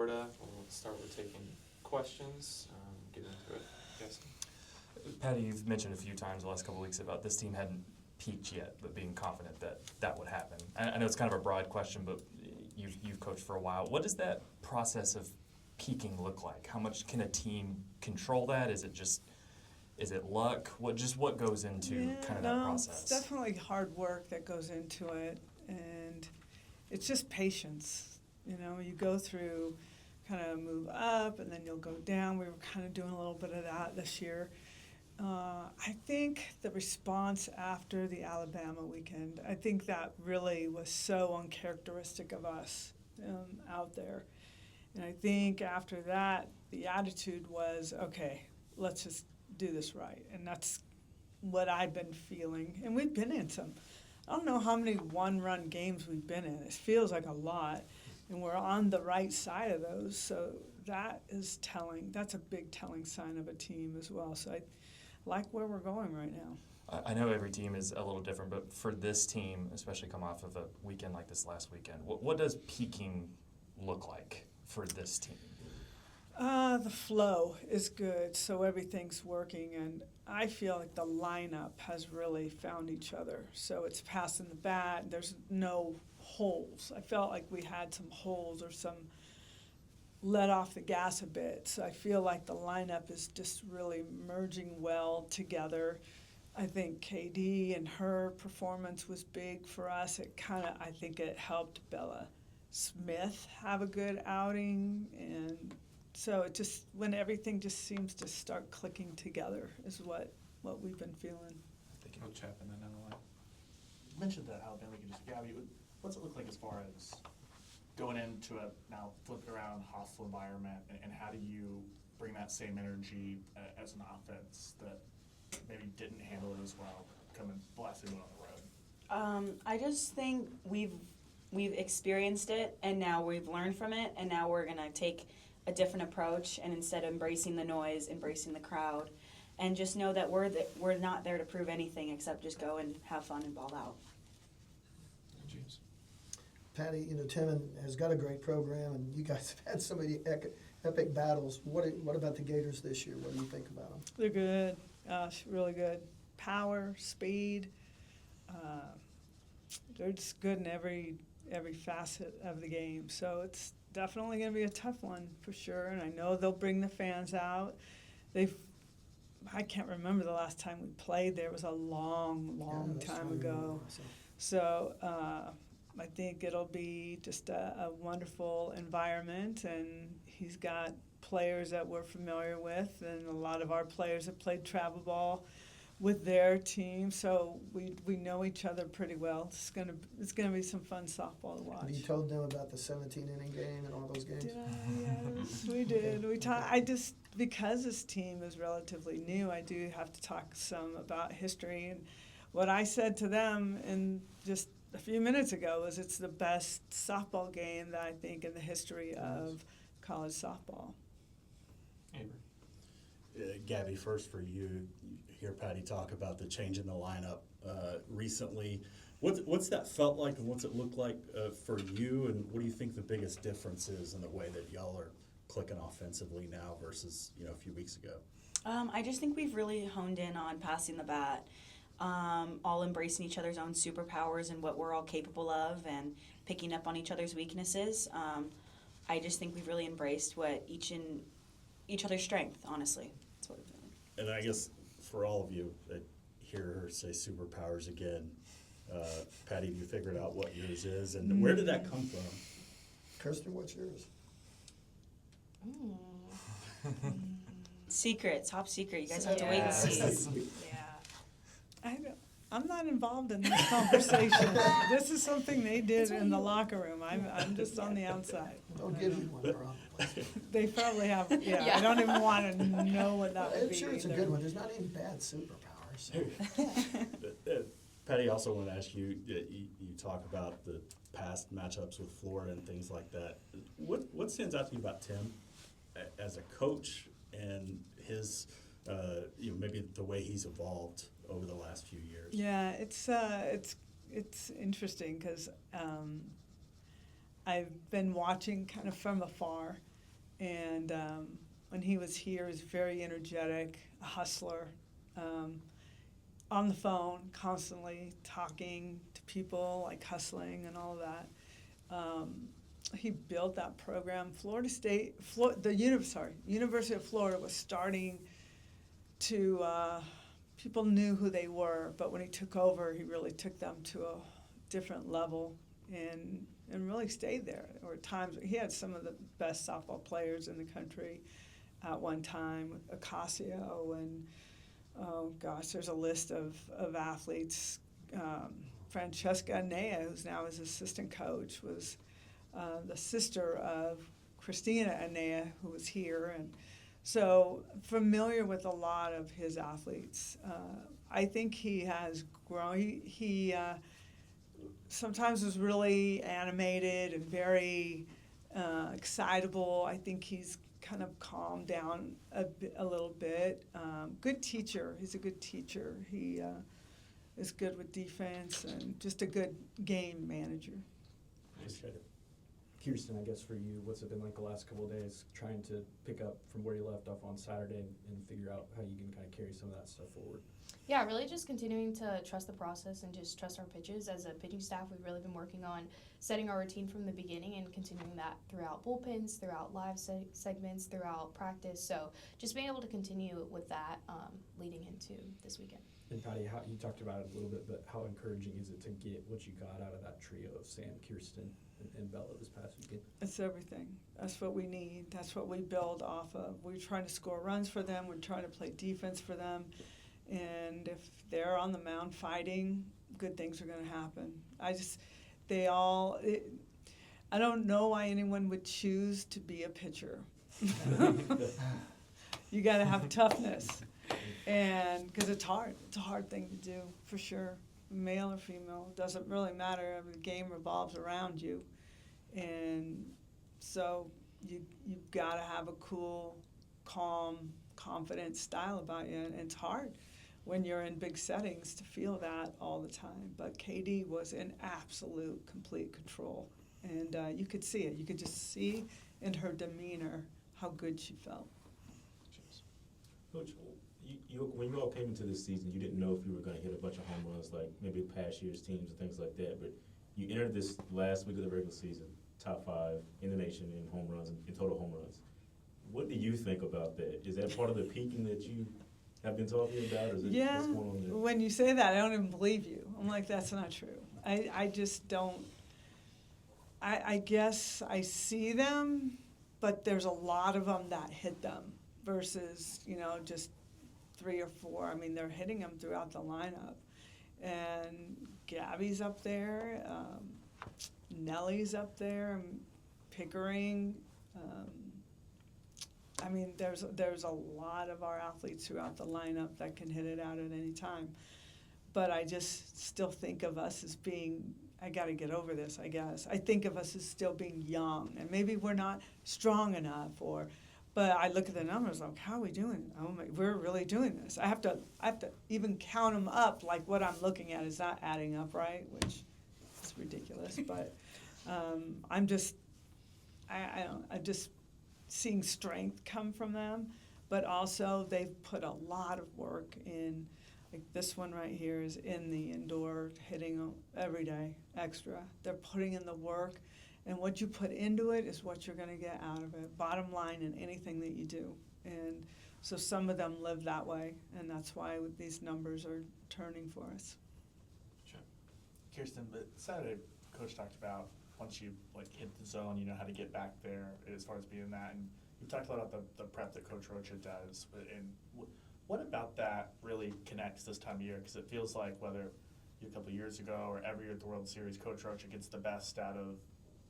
Florida. We'll start with taking questions. Get into it, I guess. Patty, you've mentioned a few times the last couple of weeks about this team hadn't peaked yet, but being confident that that would happen. I know it's kind of a broad question, but you've coached for a while. What does that process of peaking look like? How much can a team control that? Is it luck? What goes into kind of that process? It's definitely hard work that goes into it, and it's just patience. You know, you go through, kind of move up, and then you'll go down. We were kind of doing a little bit of that this year. I think the response after the Alabama weekend, I think that really was so uncharacteristic of us out there. And I think after that, the attitude was, okay, let's just do this right. And that's what I've been feeling. And we've been in some, I don't know how many one-run games we've been in. It feels like a lot. And we're on the right side of those. So that is telling. That's a big telling sign of a team as well. So I like where we're going right now. I know every team is a little different, but for this team, especially come off of a weekend like this last weekend, what does peaking look like for this team? The flow is good, so everything's working, and I feel like the lineup has really found each other. So it's passing the bat. There's no holes. I felt like we had some holes or some let off the gas a bit. So I feel like the lineup is just really merging well together. I think KD and her performance was big for us. I think it helped Bella Smith have a good outing, and so it just, when everything just seems to start clicking together is what we've been feeling. Coach Chapman and Alana. You mentioned the Alabama game. Just Gabby, what's it look like as far as going into a now flipped around hostile environment, and how do you bring that same energy as an offense that maybe didn't handle it as well, coming blasting on the road? I just think we've experienced it, and now we've learned from it, and now we're gonna take a different approach, and instead of embracing the noise, embracing the crowd, and just know that we're not there to prove anything except just go and have fun and ball out. James. Patty, Tim has got a great program, and you guys have had so many epic battles. What about the Gators this year? What do you think about them? They're good, really good. Power, speed. They're just good in every facet of the game. So it's definitely going to be a tough one for sure. And I know they'll bring the fans out. I can't remember the last time we played there. It was a long time ago. So I think it'll be just a wonderful environment, and he's got players that we're familiar with, and a lot of our players have played travel ball with their team, so we know each other pretty well. It's gonna be some fun softball to watch. Have you told them about the 17-inning game and all those games? Yes, we did. Because this team is relatively new, I do have to talk some about history. And what I said to them just a few minutes ago was it's the best softball game that I think in the history of college softball. Gabby, first for you. You hear Patty talk about the change in the lineup recently. What's that felt like, and what's it look like for you, and what do you think the biggest difference is in the way that y'all are clicking offensively now versus a few weeks ago? I just think we've really honed in on passing the bat, all embracing each other's own superpowers and what we're all capable of, and picking up on each other's weaknesses. I just think we've really embraced what each other's strength, honestly. That's what we're doing. And I guess for all of you that hear her say superpowers again, Patty, have you figured out what yours is, and where did that come from? Kirsten, what's yours? Secret, top secret. You guys have to wait and see. Yeah. I'm not involved in this conversation. This is something they did in the locker room. I'm just on the outside. They'll give you one, probably. They probably have. Yeah. I don't even want to know what that would I'm be. sure it's either. a good one. There's not any bad superpowers. Patty, also want to ask you, you talk about the past matchups with Florida and things like that. What stands out to you about Tim as a coach and his, maybe the way he's evolved over the last few years? Yeah, it's interesting because I've been watching kind of from afar, And when he was here, he was very energetic, a hustler, on the phone, constantly talking to people, like hustling and all of that. He built that program. University of Florida was starting to, people knew who they were, but when he took over, he really took them to a different level and really stayed there. There were times, he had some of the best softball players in the country at one time, Garcia, and oh gosh, there's a list of athletes. Francesca Anea, who's now his assistant coach, was the sister of Christina Anea, who was here, and so familiar with a lot of his athletes. I think he has grown. He sometimes was really animated and very excitable. I think he's kind of calmed down a little bit. Good teacher. He's a good teacher. He is good with defense and just a good game manager. Appreciate it. Kierston, I guess for you, what's it been like the last couple of days trying to pick up from where you left off on Saturday and figure out how you can kind of carry some of that stuff forward? Yeah, really just continuing to trust the process and just trust our pitches. As a pitching staff, we've really been working on setting our routine from the beginning and continuing that throughout bullpens, throughout live segments, throughout practice. So just being able to continue with that leading into this weekend. And Patty, how you talked about it a little bit, but how encouraging is it to get what you got out of that trio of Sam, Kierston, and Bella this past weekend? It's everything. That's what we need. That's what we build off of. We're trying to score runs for them. We're trying to play defense for them. And if they're on the mound fighting, good things are going to happen. I don't know why anyone would choose to be a pitcher. You got to have toughness. And because it's hard. It's a hard thing to do, for sure. Male or female, doesn't really matter. The game revolves around you. And so you've got to have a cool, calm, confident style about you. And it's hard when you're in big settings to feel that all the time. But KD was in absolute, complete control. And you could see it. You could just see in her demeanor how good she felt. Coach, when you all came into this season, you didn't know if you were going to hit a bunch of home runs like maybe past year's teams and things like that, but you entered this last week of the regular season, top 5 in the nation in home runs, in total home runs. What do you think about that? Is that part of the peaking that you have been talking about? Or is it, Yeah, what's going on there? when you say that, I don't even believe you. I'm like, that's not true. I just don't. I guess I see them, but there's a lot of them that hit them versus, just 3 or 4. I mean, they're hitting them throughout the lineup. And Gabby's up there, Nellie's up there, Pickering. I mean, there's a lot of our athletes throughout the lineup that can hit it out at any time. But I just still think of us as being, I got to get over this, I guess. I think of us as still being young, and maybe we're not strong enough, but I look at the numbers like, how are we doing? Oh my, we're really doing this. I have to even count them up, like what I'm looking at is not adding up right, which is ridiculous. But I'm just seeing strength come from them, but also they've put a lot of work in. Like this one right here is in the indoor, hitting every day, extra. They're putting in the work, and what you put into it is what you're going to get out of it. Bottom line in anything that you do. And so some of them live that way, and that's why these numbers are turning for us. Sure. Kierston, but Saturday, Coach talked about once you hit the zone, you know how to get back there as far as being that. And you've talked a lot about the prep that Coach Roacher does. And what about that really connects this time of year? Because it feels like whether a couple of years ago or every year at the World Series, Coach Roacher gets the best out of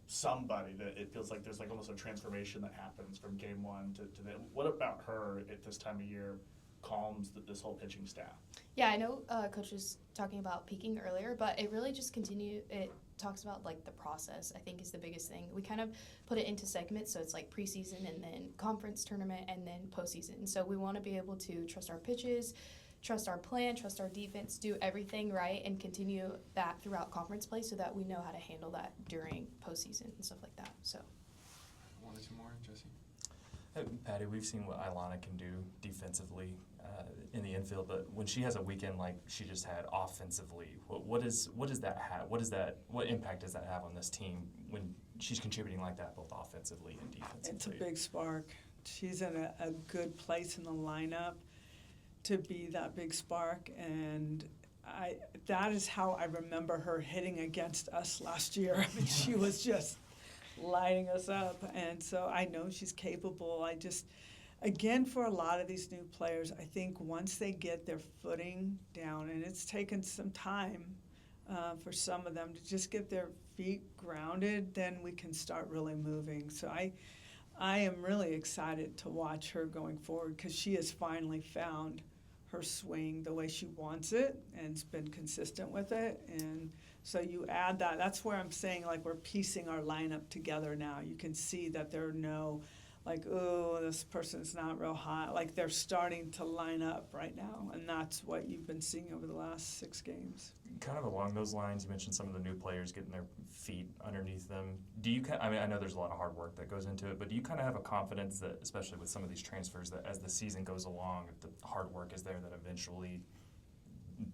somebody. That it feels like there's almost a transformation that happens from game one to the. What about her at this time of year calms this whole pitching staff? Yeah, I know Coach was talking about peaking earlier, but it really just it talks about the process, I think, is the biggest thing. We kind of put it into segments, so it's like preseason and then conference tournament and then postseason. So we want to be able to trust our pitches, trust our plan, trust our defense, do everything right, and continue that throughout conference play so that we know how to handle that during postseason and stuff like that. So. 1 or 2 more, Jesse? Patty, we've seen what Alana can do defensively in the infield, but when she has a weekend like she just had offensively, what does that have? What impact does that have on this team when she's contributing like that, both offensively and defensively? It's a big spark. She's in a good place in the lineup to be that big spark, and that is how I remember her hitting against us last year. I mean, she was just lighting us up, and so I know she's capable. Again, for a lot of these new players, I think once they get their footing down, and it's taken some time for some of them to just get their feet grounded, then we can start really moving. So I am really excited to watch her going forward, because she has finally found her swing the way she wants it and has been consistent with it. And so you add that, that's where I'm saying, like, we're piecing our lineup together now. You can see that there are no, like, oh, this person's not real hot. Like, they're starting to line up right now, and that's what you've been seeing over the last 6 games. Kind of along those lines, you mentioned some of the new players getting their feet underneath them. I know there's a lot of hard work that goes into it, but do you kind of have a confidence that, especially with some of these transfers, that as the season goes along, if the hard work is there, that eventually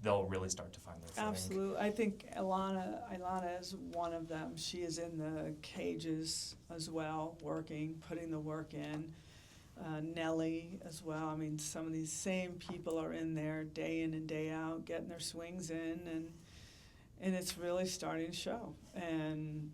they'll really start to find their footing? Absolutely. I think Alana is one of them. She is in the cages as well, working, putting the work in. Nellie as well. I mean, some of these same people are in there day in and day out, getting their swings in, and it's really starting to show. And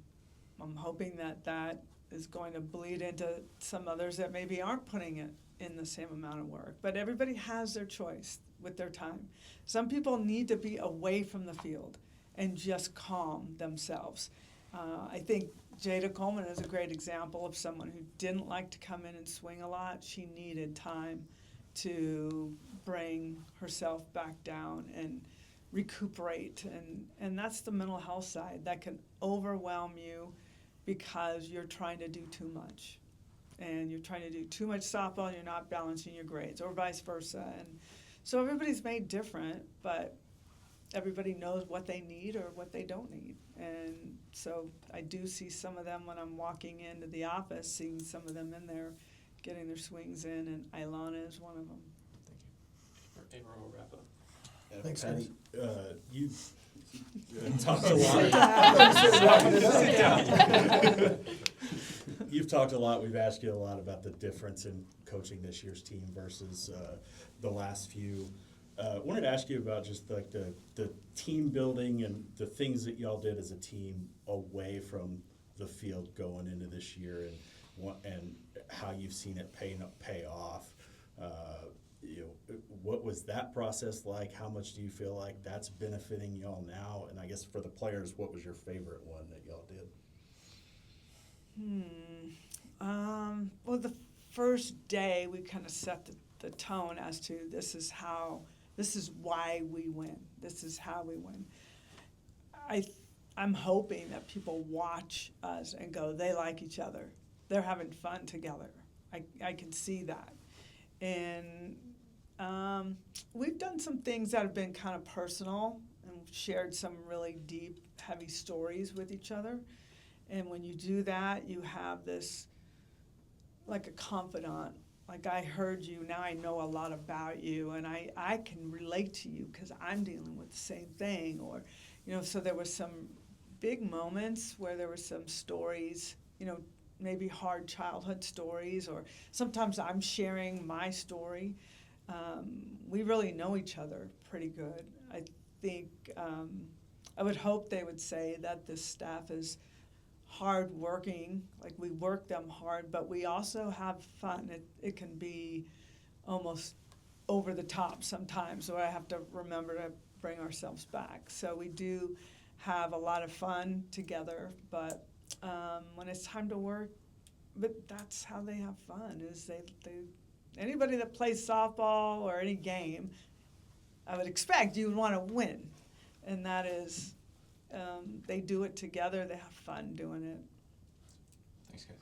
I'm hoping that is going to bleed into some others that maybe aren't putting it in the same amount of work. But everybody has their choice with their time. Some people need to be away from the field and just calm themselves. I think Jada Coleman is a great example of someone who didn't like to come in and swing a lot. She needed time to bring herself back down and recuperate. And that's the mental health side that can overwhelm you because you're trying to do too much. And you're trying to do too much softball and you're not balancing your grades, or vice versa. And so everybody's made different, but everybody knows what they need or what they don't need. And so I do see some of them when I'm walking into the office, seeing some of them in there getting their swings in, and Alana is one of them. Thank you. We'll wrap up. Thanks, Patty, guys. you've talked a lot. You've talked a lot. We've asked you a lot about the difference in coaching this year's team versus the last few. Wanted to ask you about just like the team building and the things that y'all did as a team away from the field going into this year, and how you've seen it pay off. What was that process like? How much do you feel like that's benefiting y'all now? And I guess for the players, what was your favorite one that y'all did? Well, the first day we kind of set the tone as to this is why we win. This is how we win. I'm hoping that people watch us and go, they like each other. They're having fun together. I can see that. And we've done some things that have been kind of personal and shared some really deep, heavy stories with each other. And when you do that, you have this, like a confidant. Like, I heard you, now I know a lot about you, and I can relate to you because I'm dealing with the same thing. Or, so there were some big moments where there were some stories, maybe hard childhood stories, or sometimes I'm sharing my story. We really know each other pretty good. I think I would hope they would say that this staff is hard working, like we work them hard, but we also have fun. It can be almost over the top sometimes, so I have to remember to bring ourselves back. So we do have a lot of fun together, but when it's time to work, but that's how they have fun, is they anybody that plays softball or any game, I would expect you would want to win, and that is they do it together. They have fun doing it. Thanks, guys.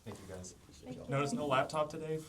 Thank you, guys. Thank you. Notice no laptop today